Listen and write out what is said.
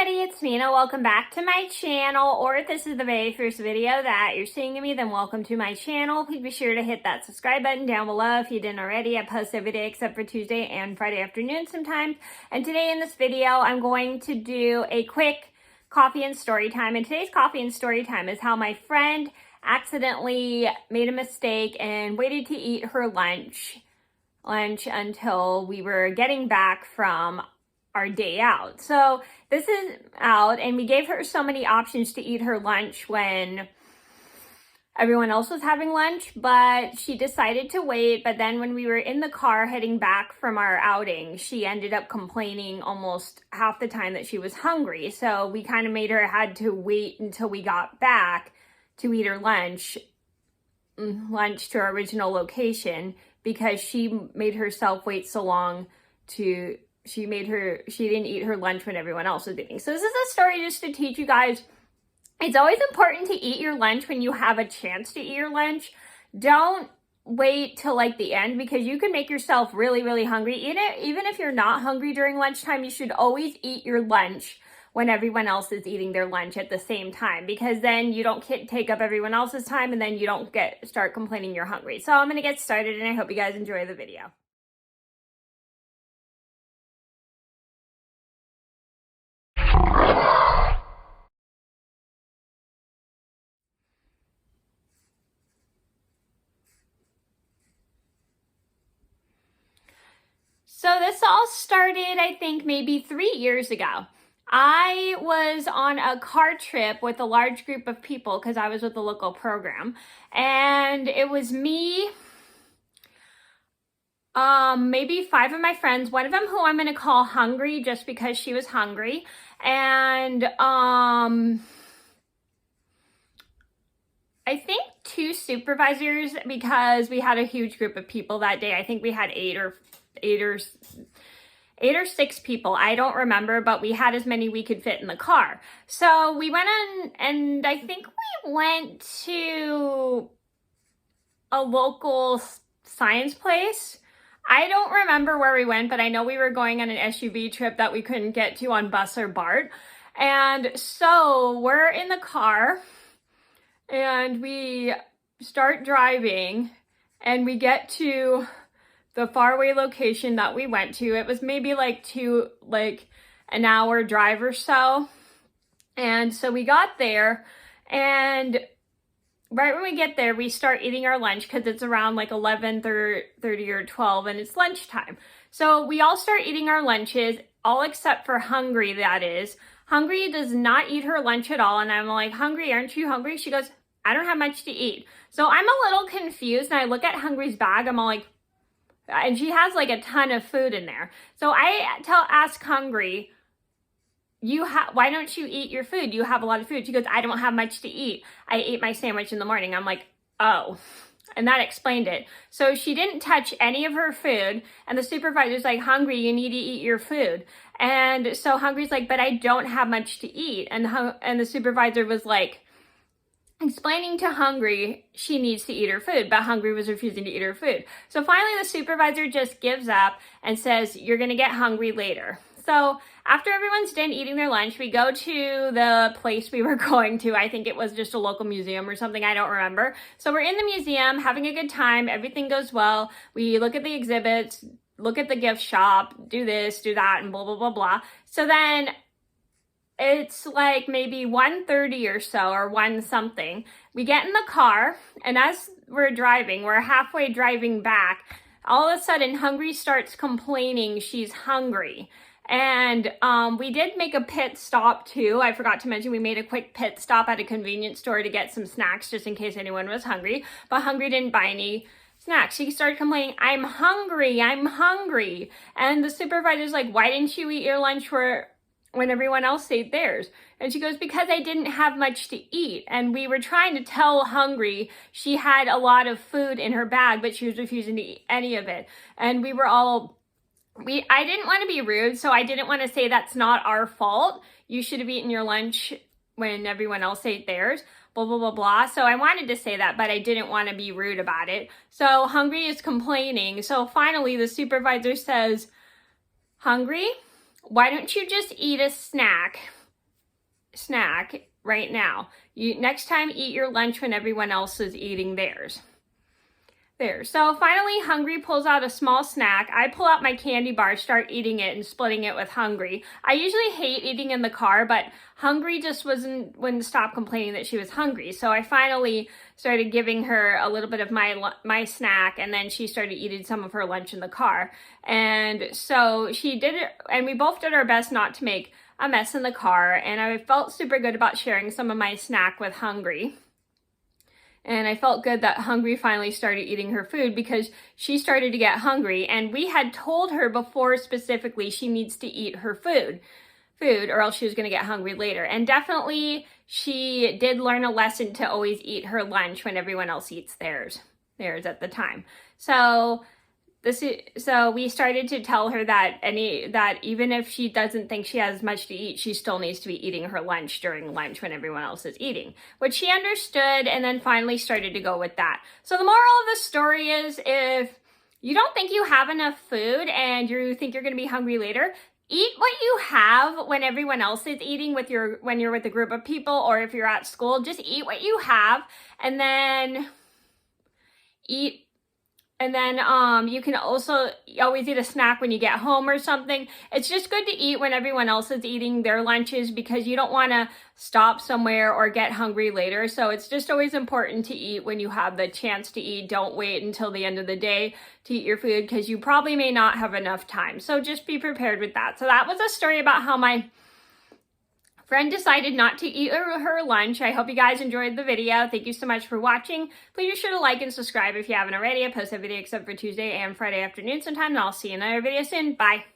everybody, it's Mena. Welcome back to my channel, or if this is the very first video that you're seeing of me, then welcome to my channel. Please be sure to hit that subscribe button down below if you didn't already. I post every day except for Tuesday and Friday afternoon sometimes. And today in this video, I'm going to do a quick coffee and story time. And today's coffee and story time is how my friend accidentally made a mistake and waited to eat her lunch until we were getting back from our day out. So this is out, and we gave her so many options to eat her lunch when everyone else was having lunch, but she decided to wait. But then when we were in the car heading back from our outing, she ended up complaining almost half the time that she was hungry. So we kind of made her had to wait until we got back to eat her lunch to our original location, because she made herself wait so long she didn't eat her lunch when everyone else was eating. So this is a story just to teach you guys, it's always important to eat your lunch when you have a chance to eat your lunch. Don't wait till like the end, because you can make yourself really, really hungry. Even if you're not hungry during lunchtime, you should always eat your lunch when everyone else is eating their lunch at the same time, because then you don't take up everyone else's time and then you don't start complaining you're hungry. So I'm going to get started, and I hope you guys enjoy the video. So this all started, I think, maybe 3 years ago. I was on a car trip with a large group of people because I was with the local program. And it was me, maybe 5 of my friends, one of them who I'm going to call Hungry just because she was hungry. And I think 2 supervisors, because we had a huge group of people that day. I think we had 8 or 6 people. I don't remember, but we had as many we could fit in the car. So we went on, and I think we went to a local science place. I don't remember where we went, but I know we were going on an SUV trip that we couldn't get to on bus or BART. And so we're in the car and we start driving, and we get to the faraway location that we went to. It was maybe like an hour drive or so. And so we got there, and right when we get there, we start eating our lunch because it's around like 11:30 or 12, and it's lunchtime. So we all start eating our lunches, all except for Hungry, that is. Hungry does not eat her lunch at all. And I'm like, Hungry, aren't you hungry? She goes, I don't have much to eat. So I'm a little confused, and I look at Hungry's bag. I'm all like, and she has like a ton of food in there. So I ask Hungry, why don't you eat your food? You have a lot of food. She goes, I don't have much to eat. I ate my sandwich in the morning. I'm like, oh. And that explained it. So she didn't touch any of her food. And the supervisor's like, Hungry, you need to eat your food. And so Hungry's like, but I don't have much to eat. And the supervisor was like, explaining to Hungry she needs to eat her food, but Hungry was refusing to eat her food. So finally the supervisor just gives up and says, you're going to get hungry later. So after everyone's done eating their lunch, we go to the place we were going to. I think it was just a local museum or something. I don't remember. So we're in the museum having a good time. Everything goes well. We look at the exhibits, look at the gift shop, do this, do that, and blah, blah, blah, blah. So then it's like maybe 1:30 or so, or 1 something. We get in the car, and as we're driving, we're halfway driving back. All of a sudden, Hungry starts complaining she's hungry. And we did make a pit stop too. I forgot to mention we made a quick pit stop at a convenience store to get some snacks just in case anyone was hungry. But Hungry didn't buy any snacks. She started complaining, I'm hungry, I'm hungry. And the supervisor's like, why didn't you eat your lunch when everyone else ate theirs? And she goes, because I didn't have much to eat. And we were trying to tell Hungry she had a lot of food in her bag, but she was refusing to eat any of it. And we were all, I didn't want to be rude, so I didn't want to say that's not our fault. You should have eaten your lunch when everyone else ate theirs, blah, blah, blah, blah. So I wanted to say that, but I didn't want to be rude about it. So Hungry is complaining. So finally the supervisor says, Hungry, why don't you just eat a snack snack right now. Next time, eat your lunch when everyone else is eating theirs. There. So finally, Hungry pulls out a small snack. I pull out my candy bar, start eating it and splitting it with Hungry. I usually hate eating in the car, but Hungry just wouldn't stop complaining that she was hungry. So I finally started giving her a little bit of my snack, and then she started eating some of her lunch in the car. And so she did it, and we both did our best not to make a mess in the car. And I felt super good about sharing some of my snack with Hungry. And I felt good that Hungry finally started eating her food because she started to get hungry. And we had told her before specifically she needs to eat her food or else she was going to get hungry later. And definitely she did learn a lesson to always eat her lunch when everyone else eats theirs at the time. So we started to tell her that even if she doesn't think she has much to eat, she still needs to be eating her lunch during lunch when everyone else is eating, which she understood and then finally started to go with that. So the moral of the story is, if you don't think you have enough food and you think you're going to be hungry later, eat what you have when everyone else is eating when you're with a group of people, or if you're at school, just eat what you have and then eat. And then you can also always eat a snack when you get home or something. It's just good to eat when everyone else is eating their lunches because you don't want to stop somewhere or get hungry later. So it's just always important to eat when you have the chance to eat. Don't wait until the end of the day to eat your food because you probably may not have enough time. So just be prepared with that. So that was a story about how my friend decided not to eat her lunch. I hope you guys enjoyed the video. Thank you so much for watching. Please be sure to like and subscribe if you haven't already. I post a video except for Tuesday and Friday afternoon sometime, and I'll see you in another video soon. Bye.